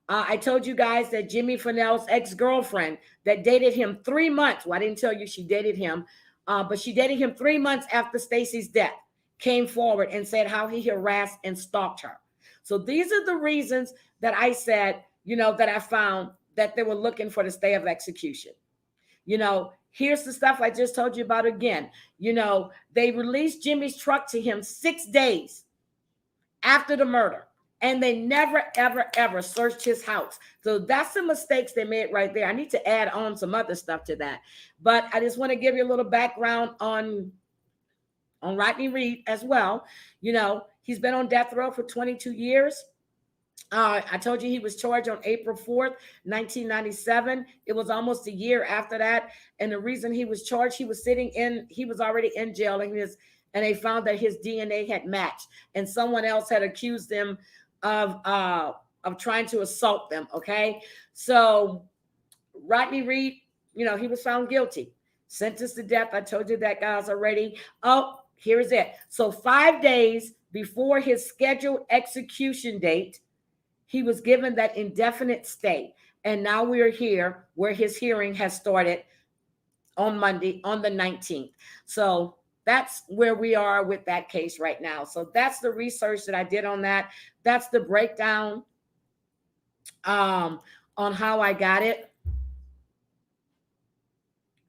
I told you guys that Jimmy Fennell's ex-girlfriend that dated him 3 months. Well, I didn't tell you she dated him, but she dated him 3 months after Stacey's death, came forward and said how he harassed and stalked her. So these are the reasons that I said, that I found that they were looking for the stay of execution. Here's the stuff I just told you about again. They released Jimmy's truck to him 6 days after the murder, and they never, ever, ever searched his house. So that's the mistakes they made right there. I need to add on some other stuff to that. But I just want to give you a little background on Rodney Reed as well. He's been on death row for 22 years. I told you he was charged on April 4th, 1997. It was almost a year after that. And the reason he was charged, he was already in jail, and they found that his DNA had matched, and someone else had accused him of trying to assault them. Okay. So Rodney Reed, he was found guilty, sentenced to death. I told you that, guys, already. Oh, here's it. So 5 days before his scheduled execution date, he was given that indefinite stay. And now we are here where his hearing has started on Monday, on the 19th. So that's where we are with that case right now. So that's the research that I did on that. That's the breakdown on how I got it.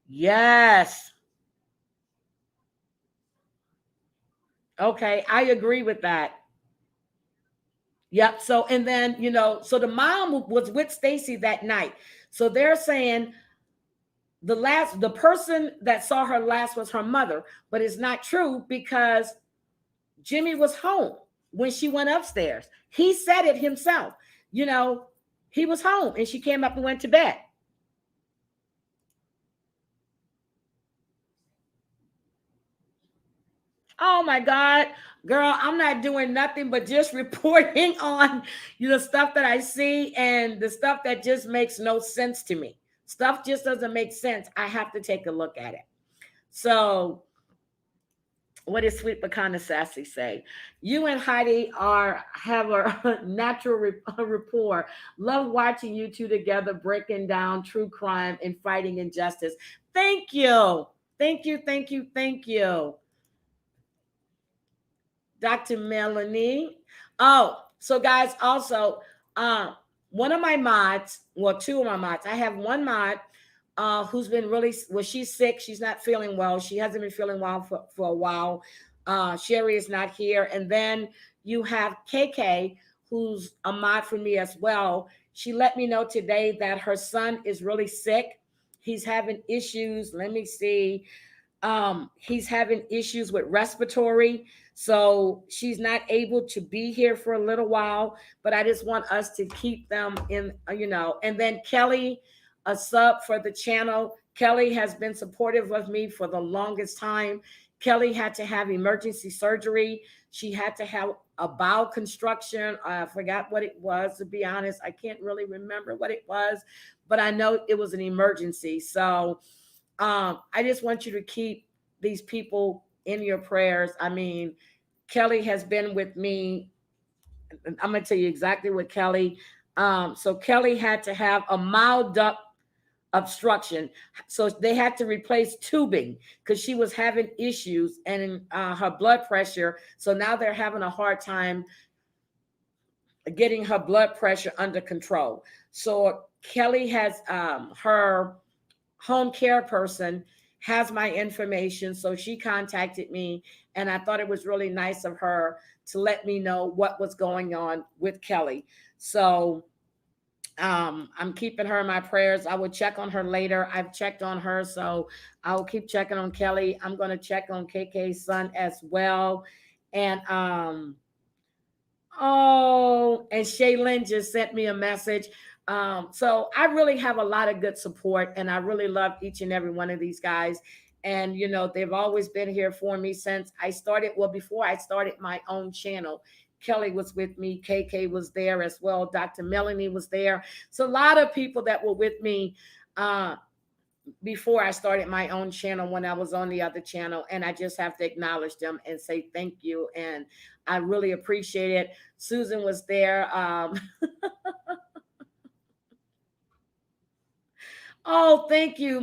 Yes. Okay, I agree with that. Yep. So, and then, so the mom was with Stacey that night. So they're saying the person that saw her last was her mother, but it's not true because Jimmy was home when she went upstairs. He said it himself. He was home and she came up and went to bed. Oh my God, girl, I'm not doing nothing but just reporting on the stuff that I see and the stuff that just makes no sense to me. Stuff just doesn't make sense. I have to take a look at it. So what does Sweet Pecan Sassy say? You and Heidi have a natural rapport. Love watching you two together breaking down true crime and fighting injustice. Thank you. Thank you, thank you, thank you. Dr. Melanie. Oh, so guys, also, one of my mods, well, two of my mods. I have one mod who's been she's sick. She's not feeling well. She hasn't been feeling well for a while. Sherry is not here. And then you have KK, who's a mod for me as well. She let me know today that her son is really sick. He's having issues. Let me see. He's having issues with respiratory. So she's not able to be here for a little while, but I just want us to keep them in, and then Kelly, a sub for the channel. Kelly has been supportive of me for the longest time. Kelly had to have emergency surgery. She had to have a bowel construction. I forgot what it was, to be honest. I can't really remember what it was, but I know it was an emergency. So I just want you to keep these people in your prayers. I mean, Kelly has been with me. I'm going to tell you exactly what Kelly. So Kelly had to have a mild duct obstruction. So they had to replace tubing because she was having issues and her blood pressure. So now they're having a hard time getting her blood pressure under control. So Kelly has her home care person has my information. So she contacted me, and I thought it was really nice of her to let me know what was going on with Kelly. So I'm keeping her in my prayers. I will check on her later. I've checked on her, so I'll keep checking on Kelly. I'm going to check on KK's son as well. And oh, and Shaylin just sent me a message. So I really have a lot of good support, and I really love each and every one of these guys. And you know, they've always been here for me since I started. Well, before I started my own channel, Kelly was with me, KK was there as well, Dr. Melanie was there. So a lot of people that were with me before I started my own channel, when I was on the other channel, and I just have to acknowledge them and say thank you. And I really appreciate it. Susan was there. Oh, thank you.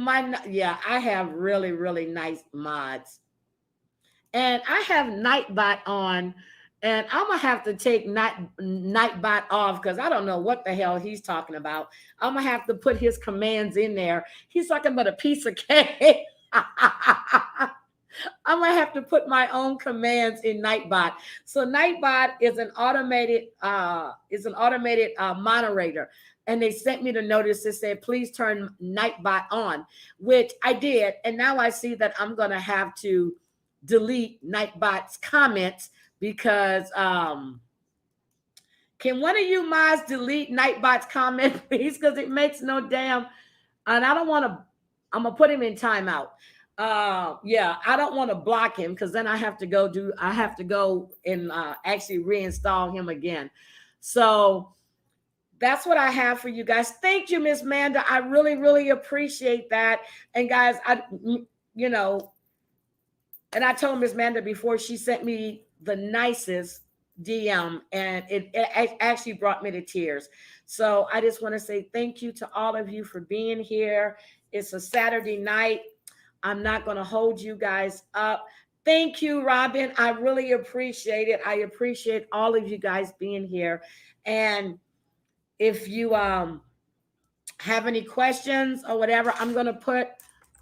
Yeah, I have really, really nice mods. And I have Nightbot on, and I'm gonna have to take Nightbot off because I don't know what the hell he's talking about. I'm gonna have to put his commands in there. He's talking about a piece of cake. I'm gonna have to put my own commands in Nightbot. So Nightbot is an automated moderator, and they sent me the notice that said please turn Nightbot on, which I did, and now I see that I'm gonna have to delete Nightbot's comments because can one of you mods delete Nightbot's comment, please? Because it makes no damn, and I don't want to. I'm gonna put him in timeout. Yeah, I don't want to block him because then I have to go and actually reinstall him again. So that's what I have for you guys. Thank you, Miss Manda. I really, really appreciate that. And guys, you know, and I told Miss Manda before, she sent me the nicest DM, and it actually brought me to tears. So I just want to say thank you to all of you for being here. It's a Saturday night. I'm not going to hold you guys up. Thank you, Robin. I really appreciate it. I appreciate all of you guys being here. And if you have any questions or whatever, I'm going to put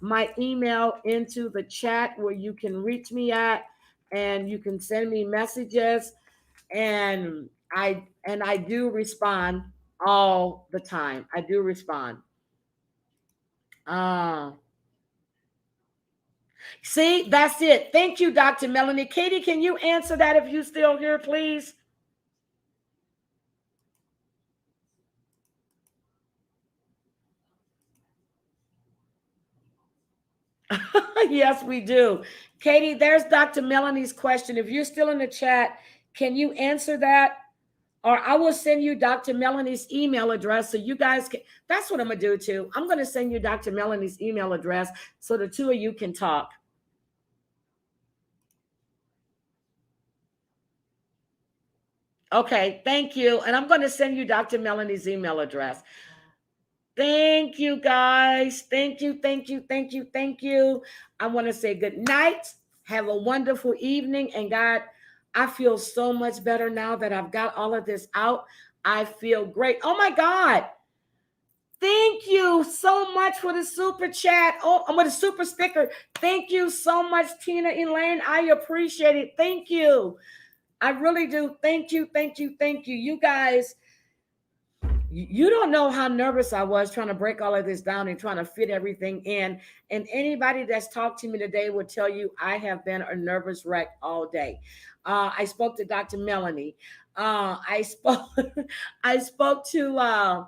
my email into the chat where you can reach me at, and you can send me messages, and I do respond all the time. I do respond. See, that's it. Thank you, Dr. Melanie. Katie, can you answer that if you're still here, please? Yes, we do. Katie, there's Dr. Melanie's question. If you're still in the chat, can you answer that? Or I will send you Dr. Melanie's email address so you guys can. That's what I'm going to do too. I'm going to send you Dr. Melanie's email address so the two of you can talk. Okay, thank you. And I'm going to send you Dr. Melanie's email address. Thank you, guys. Thank you, thank you, thank you, thank you. I want to say good night. Have a wonderful evening. And God, I feel so much better now that I've got all of this out. I feel great. Oh, my God. Thank you so much for the super chat. Oh, I'm with a super sticker. Thank you so much, Tina Elaine. I appreciate it. Thank you. I really do. Thank you, thank you, thank you. You guys, you don't know how nervous I was trying to break all of this down and trying to fit everything in. And anybody that's talked to me today will tell you I have been a nervous wreck all day. I spoke to Dr. Melanie. I spoke to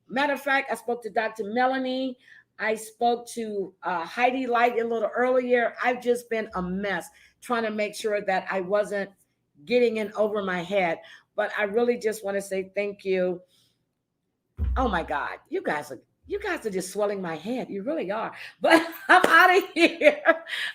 matter of fact, I spoke to Dr. Melanie. I spoke to Heidi Light a little earlier. I've just been a mess trying to make sure that I wasn't getting in over my head. But I really just want to say thank you. Oh my God, you guys are just swelling my head. You really are. But I'm out of here.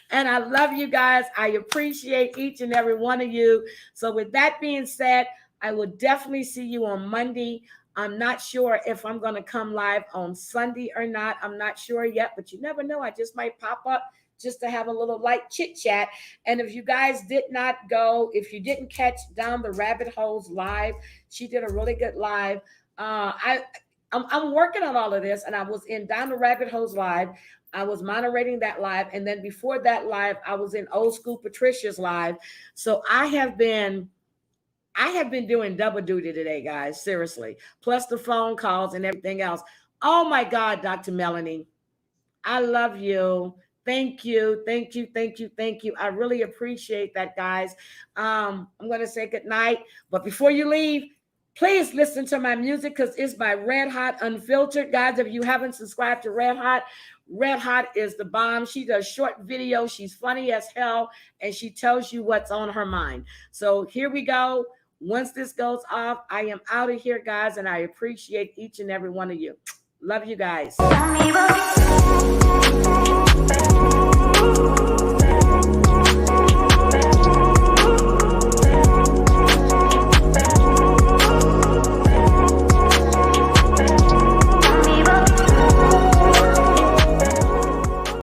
And I love you guys. I appreciate each and every one of you. So with that being said, I will definitely see you on Monday. I'm not sure if I'm going to come live on Sunday or not. I'm not sure yet, but you never know. I just might pop up just to have a little light chit chat. And if you guys did not go, if you didn't catch Down the Rabbit Holes live, she did a really good live. I'm working on all of this, and I was in Down the Rabbit Holes live. I was moderating that live. And then before that live, I was in Old School Patricia's live. So I have been I have been doing double duty today, guys, seriously. Plus the phone calls and everything else. Oh my God, Dr. Melanie, I love you. Thank you. Thank you. Thank you. Thank you. I really appreciate that, guys. I'm going to say good night. But before you leave, please listen to my music because it's by Red Hot Unfiltered. Guys, if you haven't subscribed to Red Hot is the bomb. She does short videos. She's funny as hell, and she tells you what's on her mind. So here we go. Once this goes off, I am out of here, guys, and I appreciate each and every one of you. Love you guys.